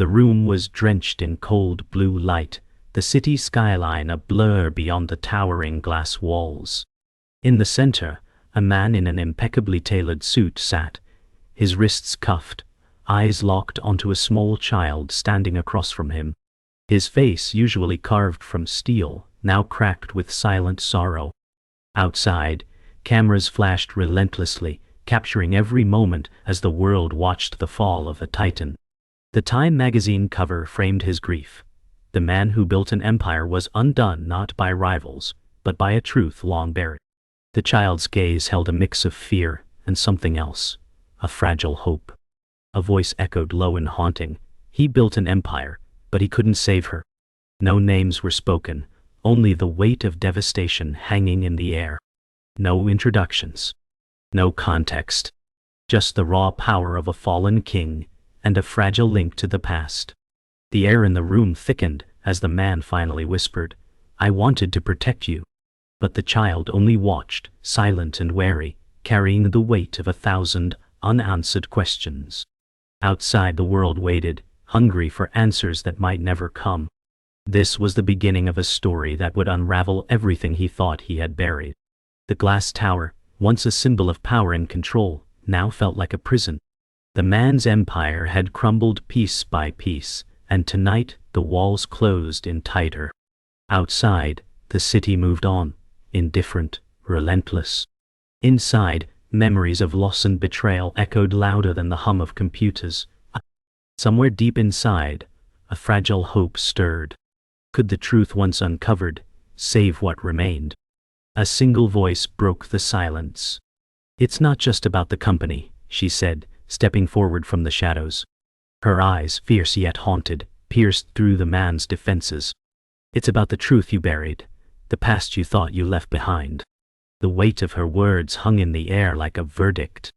The room was drenched in cold blue light, the city skyline a blur beyond the towering glass walls. In the center, a man in an impeccably tailored suit sat, his wrists cuffed, eyes locked onto a small child standing across from him. His face, usually carved from steel, now cracked with silent sorrow. Outside, cameras flashed relentlessly, capturing every moment as the world watched the fall of a titan. The Time magazine cover framed his grief. The man who built an empire was undone not by rivals, but by a truth long buried. The child's gaze held a mix of fear and something else, a fragile hope. A voice echoed low and haunting. He built an empire, but he couldn't save her. No names were spoken, only the weight of devastation hanging in the air. No introductions. No context. Just the raw power of a fallen king and a fragile link to the past. The air in the room thickened as the man finally whispered, "I wanted to protect you." But the child only watched, silent and wary, carrying the weight of 1,000 unanswered questions. Outside, the world waited, hungry for answers that might never come. This was the beginning of a story that would unravel everything he thought he had buried. The glass tower, once a symbol of power and control, now felt like a prison. The man's empire had crumbled piece by piece, and tonight the walls closed in tighter. Outside, the city moved on, indifferent, relentless. Inside, memories of loss and betrayal echoed louder than the hum of computers. Somewhere deep inside, a fragile hope stirred. Could the truth once uncovered save what remained? A single voice broke the silence. "It's not just about the company," she said, stepping forward from the shadows. Her eyes, fierce yet haunted, pierced through the man's defenses. "It's about the truth you buried, the past you thought you left behind." The weight of her words hung in the air like a verdict.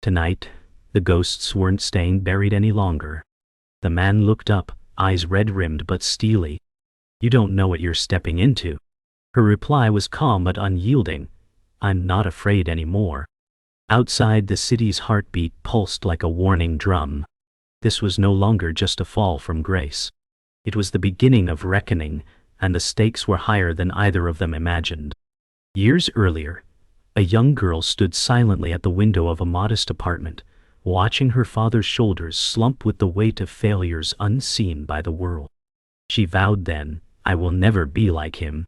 Tonight, the ghosts weren't staying buried any longer. The man looked up, eyes red-rimmed but steely. "You don't know what you're stepping into." Her reply was calm but unyielding. "I'm not afraid anymore." Outside, the city's heartbeat pulsed like a warning drum. This was no longer just a fall from grace. It was the beginning of reckoning, and the stakes were higher than either of them imagined. Years earlier, a young girl stood silently at the window of a modest apartment, watching her father's shoulders slump with the weight of failures unseen by the world. She vowed then, "I will never be like him."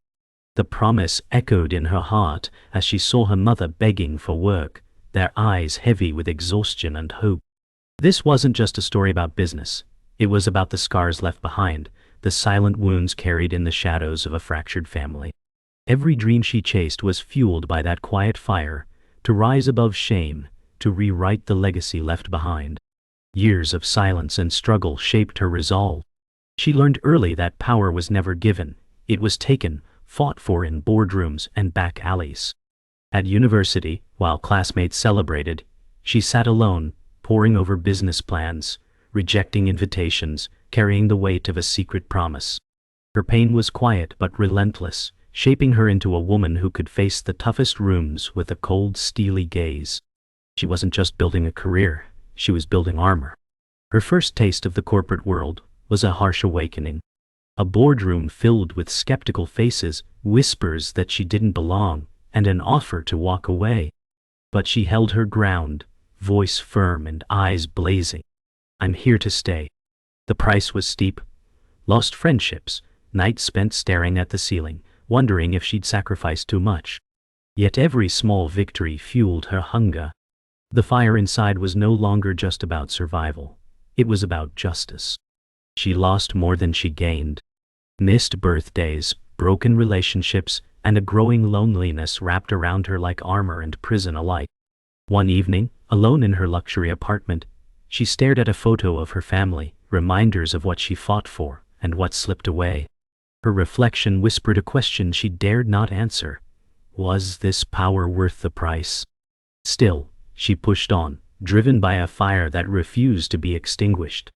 The promise echoed in her heart as she saw her mother begging for work, their eyes heavy with exhaustion and hope. This wasn't just a story about business. It was about the scars left behind, the silent wounds carried in the shadows of a fractured family. Every dream she chased was fueled by that quiet fire, to rise above shame, to rewrite the legacy left behind. Years of silence and struggle shaped her resolve. She learned early that power was never given, it was taken, fought for in boardrooms and back alleys. At university, while classmates celebrated, she sat alone, poring over business plans, rejecting invitations, carrying the weight of a secret promise. Her pain was quiet but relentless, shaping her into a woman who could face the toughest rooms with a cold, steely gaze. She wasn't just building a career, she was building armor. Her first taste of the corporate world was a harsh awakening. A boardroom filled with skeptical faces, whispers that she didn't belong, and an offer to walk away. But she held her ground, voice firm and eyes blazing. "I'm here to stay." The price was steep. Lost friendships, nights spent staring at the ceiling, wondering if she'd sacrificed too much. Yet every small victory fueled her hunger. The fire inside was no longer just about survival. It was about justice. She lost more than she gained. Missed birthdays, broken relationships, and a growing loneliness wrapped around her like armor and prison alike. One evening, alone in her luxury apartment, she stared at a photo of her family, reminders of what she fought for and what slipped away. Her reflection whispered a question she dared not answer. Was this power worth the price? Still, she pushed on, driven by a fire that refused to be extinguished.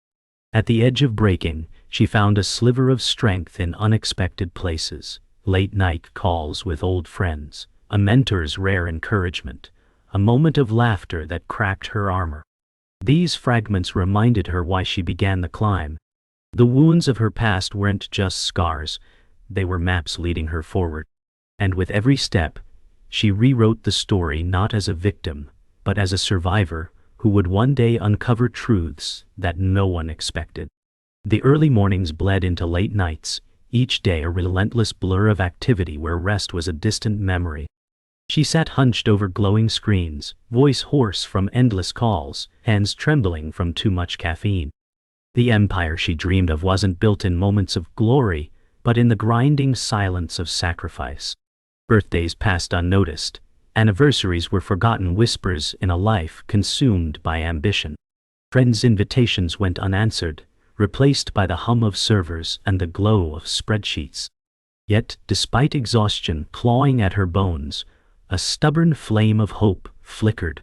At the edge of breaking, she found a sliver of strength in unexpected places. Late-night calls with old friends, a mentor's rare encouragement, a moment of laughter that cracked her armor. These fragments reminded her why she began the climb. The wounds of her past weren't just scars, they were maps leading her forward. And with every step, she rewrote the story not as a victim, but as a survivor who would one day uncover truths that no one expected. The early mornings bled into late nights, each day a relentless blur of activity where rest was a distant memory. She sat hunched over glowing screens, voice hoarse from endless calls, hands trembling from too much caffeine. The empire she dreamed of wasn't built in moments of glory, but in the grinding silence of sacrifice. Birthdays passed unnoticed. Anniversaries were forgotten whispers in a life consumed by ambition. Friends' invitations went unanswered, replaced by the hum of servers and the glow of spreadsheets. Yet, despite exhaustion clawing at her bones, a stubborn flame of hope flickered,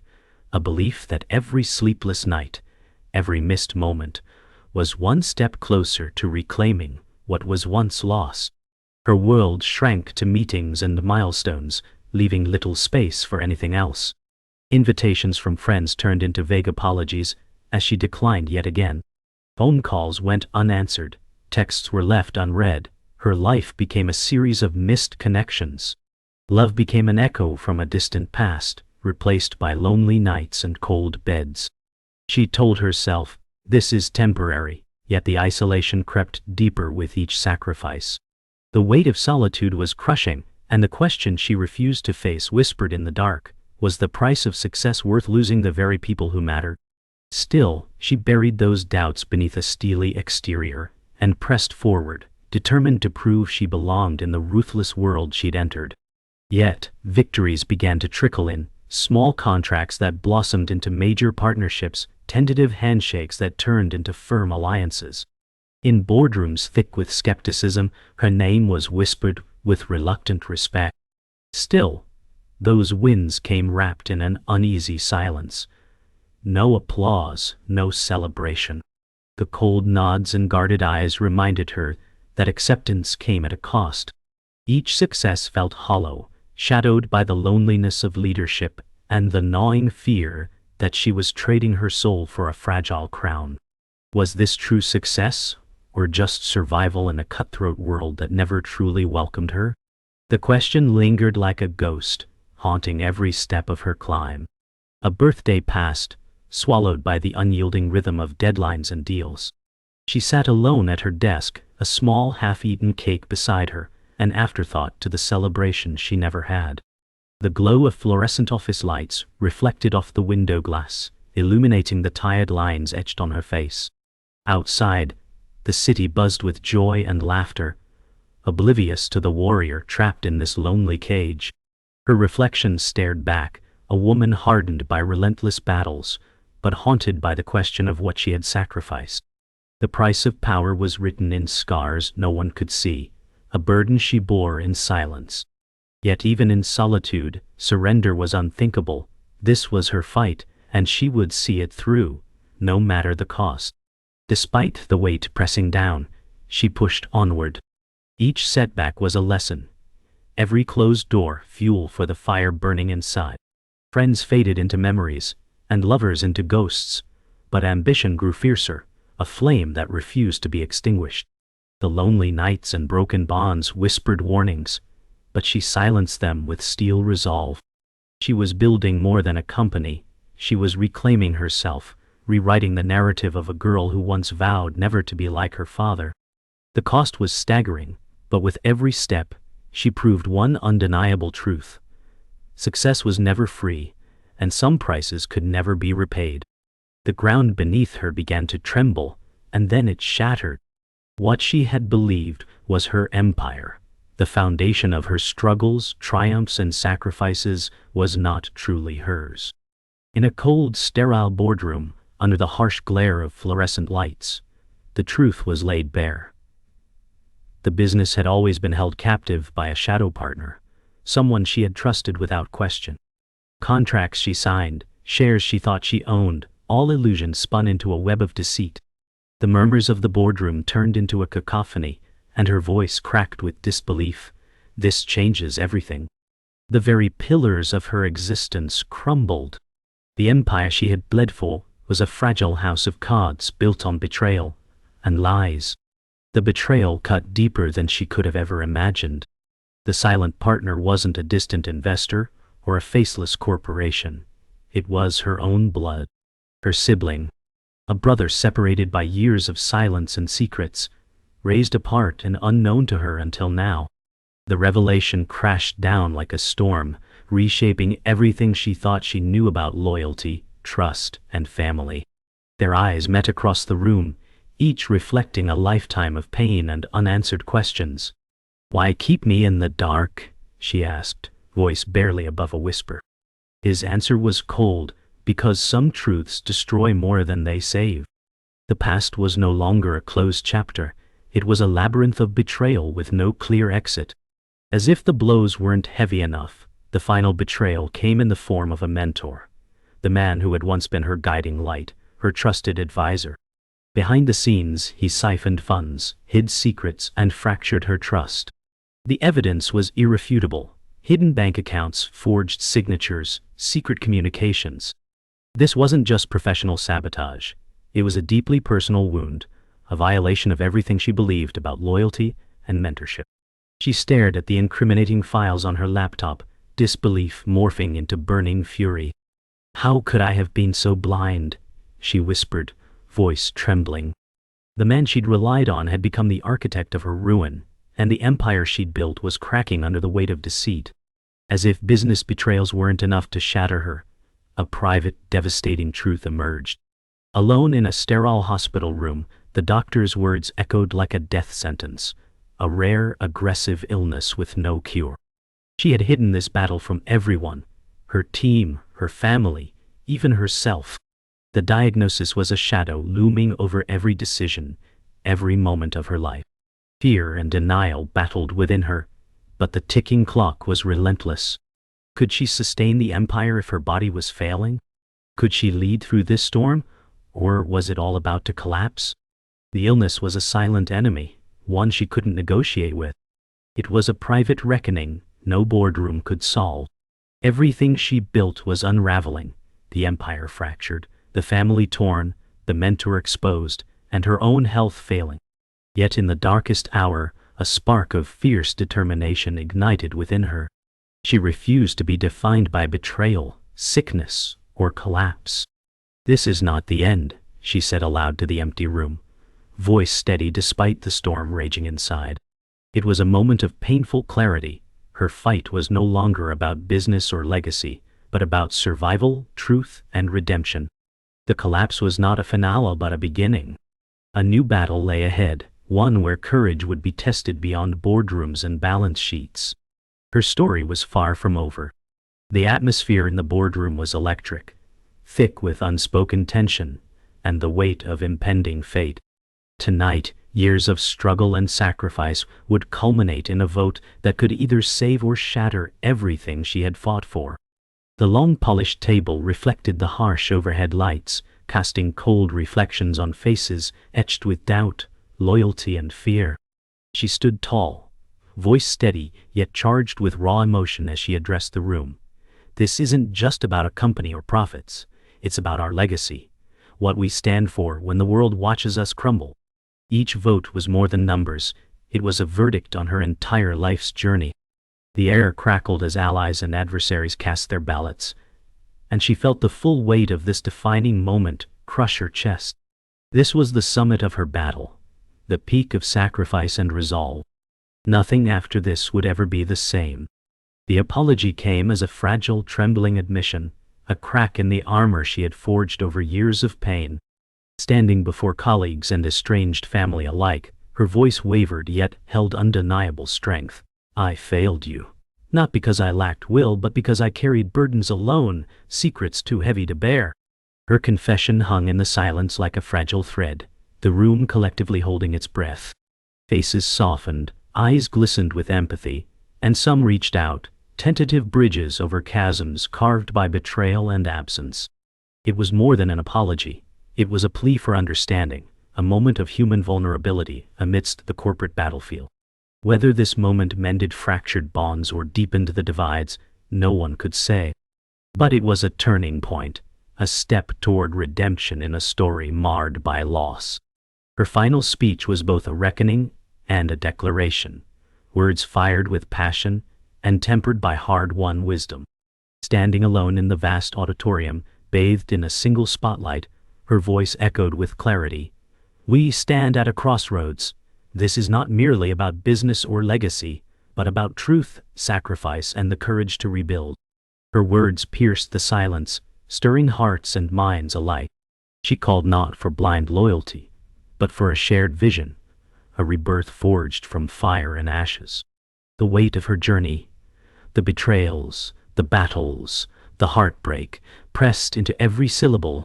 a belief that every sleepless night, every missed moment, was one step closer to reclaiming what was once lost. Her world shrank to meetings and milestones, leaving little space for anything else. Invitations from friends turned into vague apologies as she declined yet again. Phone calls went unanswered, texts were left unread, her life became a series of missed connections. Love became an echo from a distant past, replaced by lonely nights and cold beds. She told herself, "This is temporary," yet the isolation crept deeper with each sacrifice. The weight of solitude was crushing, and the question she refused to face whispered in the dark, was the price of success worth losing the very people who mattered? Still, she buried those doubts beneath a steely exterior, and pressed forward, determined to prove she belonged in the ruthless world she'd entered. Yet, victories began to trickle in, small contracts that blossomed into major partnerships, tentative handshakes that turned into firm alliances. In boardrooms thick with skepticism, her name was whispered with reluctant respect. Still, those wins came wrapped in an uneasy silence. No applause, no celebration. The cold nods and guarded eyes reminded her that acceptance came at a cost. Each success felt hollow, shadowed by the loneliness of leadership and the gnawing fear that she was trading her soul for a fragile crown. Was this true success, or just survival in a cutthroat world that never truly welcomed her? The question lingered like a ghost, haunting every step of her climb. A birthday passed, swallowed by the unyielding rhythm of deadlines and deals. She sat alone at her desk, a small half-eaten cake beside her, an afterthought to the celebration she never had. The glow of fluorescent office lights reflected off the window glass, illuminating the tired lines etched on her face. Outside, the city buzzed with joy and laughter, oblivious to the warrior trapped in this lonely cage. Her reflection stared back, a woman hardened by relentless battles, but haunted by the question of what she had sacrificed. The price of power was written in scars no one could see, a burden she bore in silence. Yet even in solitude, surrender was unthinkable. This was her fight, and she would see it through, no matter the cost. Despite the weight pressing down, she pushed onward. Each setback was a lesson, every closed door fuel for the fire burning inside. Friends faded into memories, and lovers into ghosts, but ambition grew fiercer, a flame that refused to be extinguished. The lonely nights and broken bonds whispered warnings, but she silenced them with steel resolve. She was building more than a company, she was reclaiming herself, rewriting the narrative of a girl who once vowed never to be like her father. The cost was staggering, but with every step, she proved one undeniable truth. Success was never free, and some prices could never be repaid. The ground beneath her began to tremble, and then it shattered. What she had believed was her empire, the foundation of her struggles, triumphs, and sacrifices, was not truly hers. In a cold, sterile boardroom, under the harsh glare of fluorescent lights, the truth was laid bare. The business had always been held captive by a shadow partner, someone she had trusted without question. Contracts she signed, shares she thought she owned, all illusions spun into a web of deceit. The murmurs of the boardroom turned into a cacophony, and her voice cracked with disbelief. This changes everything. The very pillars of her existence crumbled. The empire she had bled for was a fragile house of cards built on betrayal and lies. The betrayal cut deeper than she could have ever imagined. The silent partner wasn't a distant investor or a faceless corporation. It was her own blood, her sibling, a brother separated by years of silence and secrets, raised apart and unknown to her until now. The revelation crashed down like a storm, reshaping everything she thought she knew about loyalty, trust, and family. Their eyes met across the room, each reflecting a lifetime of pain and unanswered questions. "Why keep me in the dark?" she asked, voice barely above a whisper. His answer was cold, because some truths destroy more than they save. The past was no longer a closed chapter. It was a labyrinth of betrayal with no clear exit. As if the blows weren't heavy enough, the final betrayal came in the form of a mentor, the man who had once been her guiding light, her trusted advisor. Behind the scenes, he siphoned funds, hid secrets, and fractured her trust. The evidence was irrefutable: hidden bank accounts, forged signatures, secret communications. This wasn't just professional sabotage. It was a deeply personal wound, a violation of everything she believed about loyalty and mentorship. She stared at the incriminating files on her laptop, disbelief morphing into burning fury. "How could I have been so blind?" she whispered, voice trembling. The man she'd relied on had become the architect of her ruin, and the empire she'd built was cracking under the weight of deceit. As if business betrayals weren't enough to shatter her, a private, devastating truth emerged. Alone in a sterile hospital room, the doctor's words echoed like a death sentence, a rare, aggressive illness with no cure. She had hidden this battle from everyone, her team, her family, even herself. The diagnosis was a shadow looming over every decision, every moment of her life. Fear and denial battled within her, but the ticking clock was relentless. Could she sustain the empire if her body was failing? Could she lead through this storm, or was it all about to collapse? The illness was a silent enemy, one she couldn't negotiate with. It was a private reckoning no boardroom could solve. Everything she built was unraveling, the empire fractured, the family torn, the mentor exposed, and her own health failing. Yet in the darkest hour, a spark of fierce determination ignited within her. She refused to be defined by betrayal, sickness, or collapse. "This is not the end," she said aloud to the empty room, voice steady despite the storm raging inside. It was a moment of painful clarity. Her fight was no longer about business or legacy, but about survival, truth, and redemption. The collapse was not a finale but a beginning. A new battle lay ahead, one where courage would be tested beyond boardrooms and balance sheets. Her story was far from over. The atmosphere in the boardroom was electric, thick with unspoken tension and the weight of impending fate. Tonight, years of struggle and sacrifice would culminate in a vote that could either save or shatter everything she had fought for. The long polished table reflected the harsh overhead lights, casting cold reflections on faces etched with doubt, loyalty, and fear. She stood tall, voice steady yet charged with raw emotion as she addressed the room. "This isn't just about a company or profits. It's about our legacy, what we stand for when the world watches us crumble." Each vote was more than numbers. It was a verdict on her entire life's journey. The air crackled as allies and adversaries cast their ballots, and she felt the full weight of this defining moment crush her chest. This was the summit of her battle, the peak of sacrifice and resolve. Nothing after this would ever be the same. The apology came as a fragile, trembling admission, a crack in the armor she had forged over years of pain. Standing before colleagues and estranged family alike, her voice wavered yet held undeniable strength. "I failed you. Not because I lacked will, but because I carried burdens alone, secrets too heavy to bear." Her confession hung in the silence like a fragile thread, the room collectively holding its breath. Faces softened, eyes glistened with empathy, and some reached out, tentative bridges over chasms carved by betrayal and absence. It was more than an apology. It was a plea for understanding, a moment of human vulnerability amidst the corporate battlefield. Whether this moment mended fractured bonds or deepened the divides, no one could say. But it was a turning point, a step toward redemption in a story marred by loss. Her final speech was both a reckoning and a declaration, words fired with passion and tempered by hard-won wisdom. Standing alone in the vast auditorium, bathed in a single spotlight, her voice echoed with clarity. "We stand at a crossroads. This is not merely about business or legacy, but about truth, sacrifice, and the courage to rebuild." Her words pierced the silence, stirring hearts and minds alike. She called not for blind loyalty, but for a shared vision, a rebirth forged from fire and ashes. The weight of her journey, the betrayals, the battles, the heartbreak, pressed into every syllable.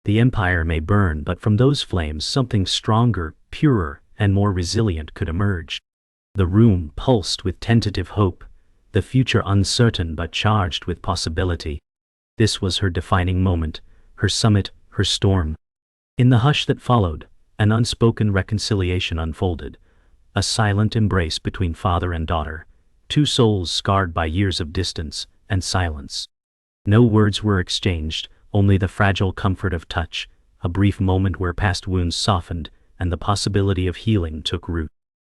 The empire may burn, but from those flames something stronger, purer, and more resilient could emerge. The room pulsed with tentative hope, the future uncertain but charged with possibility. This was her defining moment, her summit, her storm. In the hush that followed, an unspoken reconciliation unfolded, a silent embrace between father and daughter, two souls scarred by years of distance and silence. No words were exchanged, only the fragile comfort of touch, a brief moment where past wounds softened and the possibility of healing took root.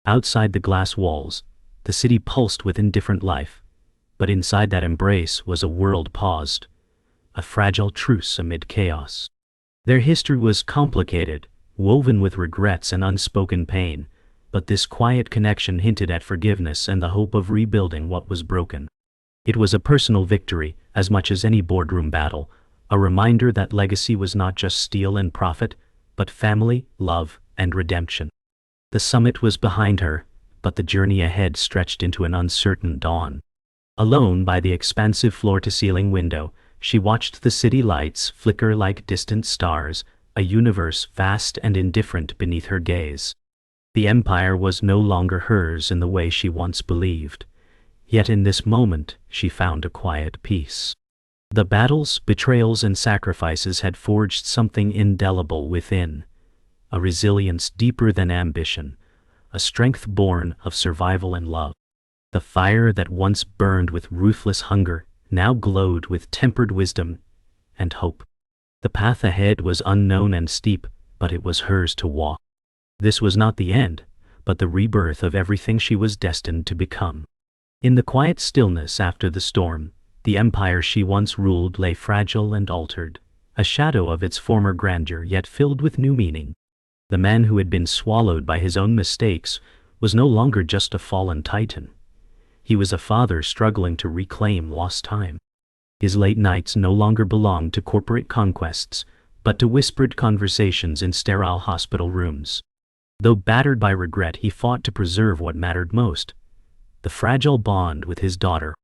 Outside the glass walls, the city pulsed with indifferent life, but inside that embrace was a world paused, a fragile truce amid chaos. Their history was complicated, woven with regrets and unspoken pain, but this quiet connection hinted at forgiveness and the hope of rebuilding what was broken. It was a personal victory, as much as any boardroom battle, a reminder that legacy was not just steal and profit, but family, love, and redemption. The summit was behind her, but the journey ahead stretched into an uncertain dawn. Alone by the expansive floor-to-ceiling window, she watched the city lights flicker like distant stars, a universe vast and indifferent beneath her gaze. The empire was no longer hers in the way she once believed. Yet in this moment, she found a quiet peace. The battles, betrayals, and sacrifices had forged something indelible within, a resilience deeper than ambition, a strength born of survival and love. The fire that once burned with ruthless hunger now glowed with tempered wisdom and hope. The path ahead was unknown and steep, but it was hers to walk. This was not the end, but the rebirth of everything she was destined to become. In the quiet stillness after the storm, the empire she once ruled lay fragile and altered, a shadow of its former grandeur yet filled with new meaning. The man who had been swallowed by his own mistakes was no longer just a fallen titan. He was a father struggling to reclaim lost time. His late nights no longer belonged to corporate conquests, but to whispered conversations in sterile hospital rooms. Though battered by regret, he fought to preserve what mattered most, the fragile bond with his daughter.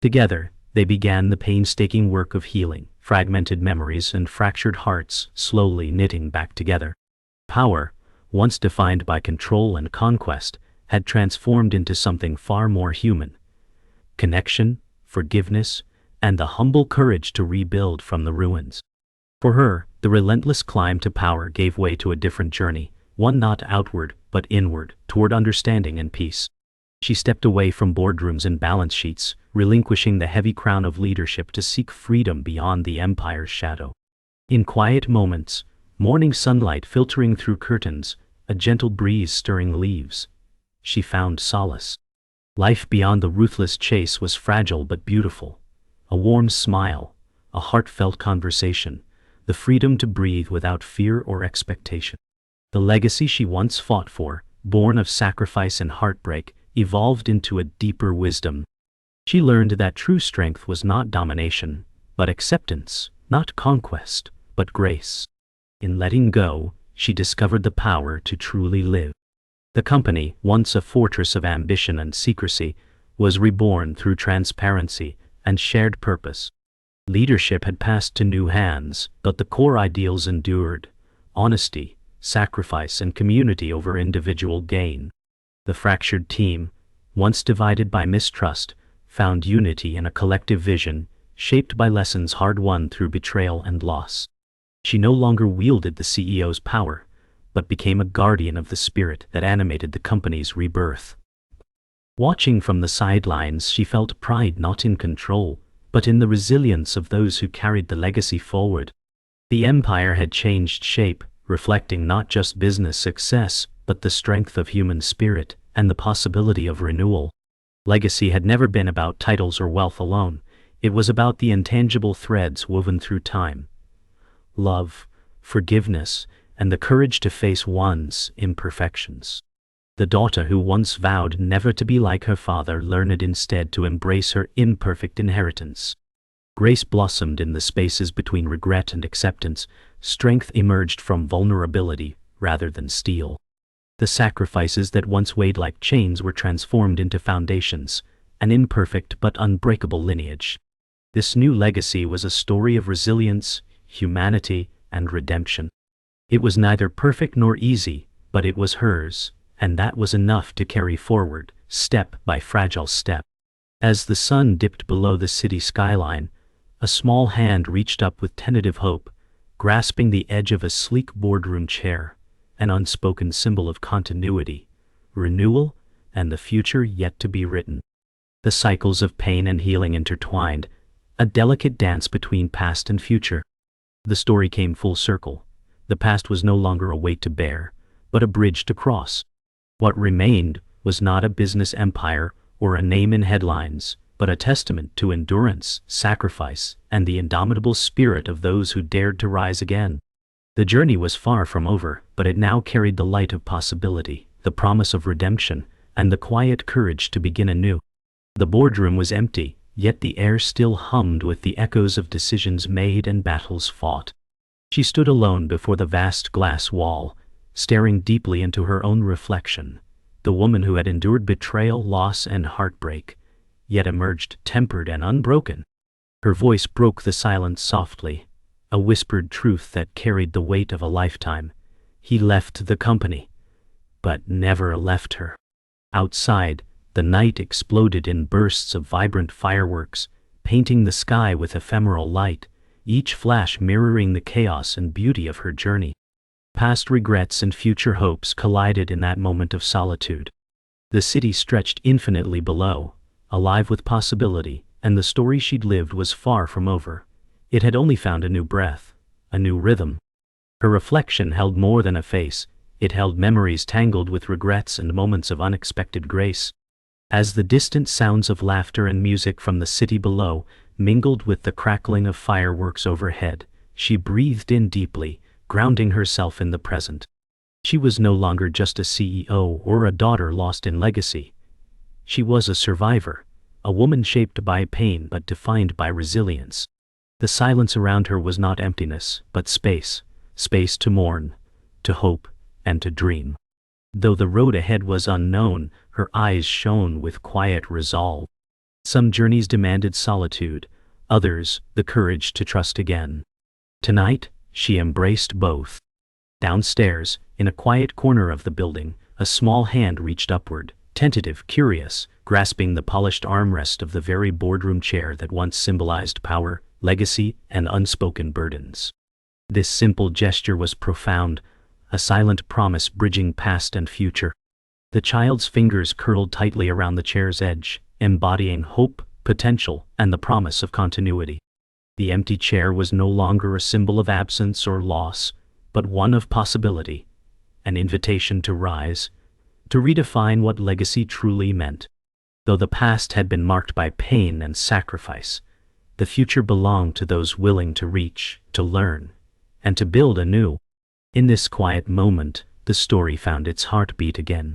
Together, they began the painstaking work of healing, fragmented memories and fractured hearts slowly knitting back together. Power, once defined by control and conquest, had transformed into something far more human. Connection, forgiveness, and the humble courage to rebuild from the ruins. For her, the relentless climb to power gave way to a different journey, one not outward but inward, toward understanding and peace. She stepped away from boardrooms and balance sheets, relinquishing the heavy crown of leadership to seek freedom beyond the empire's shadow. In quiet moments, morning sunlight filtering through curtains, a gentle breeze stirring leaves, she found solace. Life beyond the ruthless chase was fragile but beautiful. A warm smile, a heartfelt conversation, the freedom to breathe without fear or expectation. The legacy she once fought for, born of sacrifice and heartbreak, evolved into a deeper wisdom. She learned that true strength was not domination, but acceptance, not conquest, but grace. In letting go, she discovered the power to truly live. The company, once a fortress of ambition and secrecy, was reborn through transparency and shared purpose. Leadership had passed to new hands, but the core ideals endured: honesty, sacrifice, and community over individual gain. The fractured team, once divided by mistrust, found unity in a collective vision, shaped by lessons hard-won through betrayal and loss. She no longer wielded the CEO's power, but became a guardian of the spirit that animated the company's rebirth. Watching from the sidelines, she felt pride not in control, but in the resilience of those who carried the legacy forward. The empire had changed shape, reflecting not just business success, but the strength of human spirit and the possibility of renewal. Legacy had never been about titles or wealth alone. It was about the intangible threads woven through time. Love, forgiveness, and the courage to face one's imperfections. The daughter who once vowed never to be like her father learned instead to embrace her imperfect inheritance. Grace blossomed in the spaces between regret and acceptance. Strength emerged from vulnerability rather than steel. The sacrifices that once weighed like chains were transformed into foundations, an imperfect but unbreakable lineage. This new legacy was a story of resilience, humanity, and redemption. It was neither perfect nor easy, but it was hers, and that was enough to carry forward, step by fragile step. As the sun dipped below the city skyline, a small hand reached up with tentative hope, grasping the edge of a sleek boardroom chair, an unspoken symbol of continuity, renewal, and the future yet to be written. The cycles of pain and healing intertwined, a delicate dance between past and future. The story came full circle. The past was no longer a weight to bear, but a bridge to cross. What remained was not a business empire or a name in headlines, but a testament to endurance, sacrifice, and the indomitable spirit of those who dared to rise again. The journey was far from over, but it now carried the light of possibility, the promise of redemption, and the quiet courage to begin anew. The boardroom was empty, yet the air still hummed with the echoes of decisions made and battles fought. She stood alone before the vast glass wall, staring deeply into her own reflection, the woman who had endured betrayal, loss, and heartbreak, yet emerged tempered and unbroken. Her voice broke the silence softly, a whispered truth that carried the weight of a lifetime. He left the company, but never left her. Outside, the night exploded in bursts of vibrant fireworks, painting the sky with ephemeral light, each flash mirroring the chaos and beauty of her journey. Past regrets and future hopes collided in that moment of solitude. The city stretched infinitely below, alive with possibility, and the story she'd lived was far from over. It had only found a new breath, a new rhythm. Her reflection held more than a face. It held memories tangled with regrets and moments of unexpected grace. As the distant sounds of laughter and music from the city below mingled with the crackling of fireworks overhead, she breathed in deeply, grounding herself in the present. She was no longer just a CEO or a daughter lost in legacy. She was a survivor, a woman shaped by pain but defined by resilience. The silence around her was not emptiness, but space, space to mourn, to hope, and to dream. Though the road ahead was unknown, her eyes shone with quiet resolve. Some journeys demanded solitude, others the courage to trust again. Tonight, she embraced both. Downstairs, in a quiet corner of the building, a small hand reached upward, tentative, curious, grasping the polished armrest of the very boardroom chair that once symbolized power, legacy, and unspoken burdens. This simple gesture was profound, a silent promise bridging past and future. The child's fingers curled tightly around the chair's edge, embodying hope, potential, and the promise of continuity. The empty chair was no longer a symbol of absence or loss, but one of possibility, an invitation to rise, to redefine what legacy truly meant. Though the past had been marked by pain and sacrifice, the future belonged to those willing to reach, to learn, and to build anew. In this quiet moment, the story found its heartbeat again.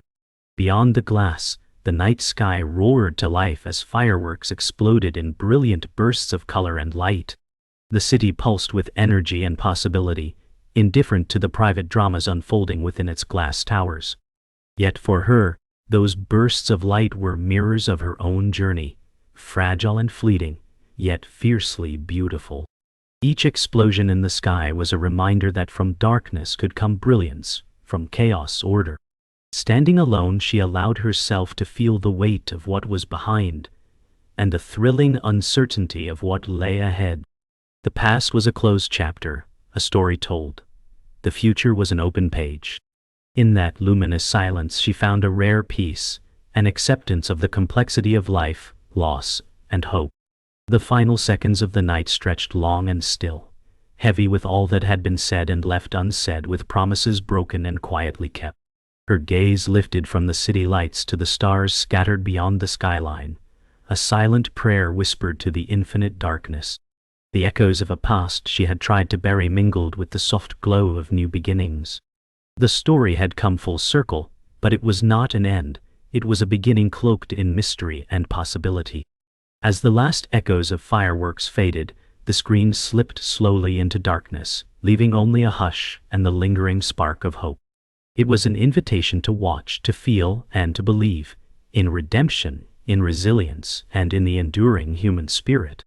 Beyond the glass, the night sky roared to life as fireworks exploded in brilliant bursts of color and light. The city pulsed with energy and possibility, indifferent to the private dramas unfolding within its glass towers. Yet for her, those bursts of light were mirrors of her own journey, fragile and fleeting, yet fiercely beautiful. Each explosion in the sky was a reminder that from darkness could come brilliance, from chaos order. Standing alone, she allowed herself to feel the weight of what was behind, and the thrilling uncertainty of what lay ahead. The past was a closed chapter, a story told. The future was an open page. In that luminous silence she found a rare peace, an acceptance of the complexity of life, loss, and hope. The final seconds of the night stretched long and still, heavy with all that had been said and left unsaid, with promises broken and quietly kept. Her gaze lifted from the city lights to the stars scattered beyond the skyline, a silent prayer whispered to the infinite darkness. The echoes of a past she had tried to bury mingled with the soft glow of new beginnings. The story had come full circle, but it was not an end, it was a beginning cloaked in mystery and possibility. As the last echoes of fireworks faded, the screen slipped slowly into darkness, leaving only a hush and the lingering spark of hope. It was an invitation to watch, to feel, and to believe, in redemption, in resilience, and in the enduring human spirit.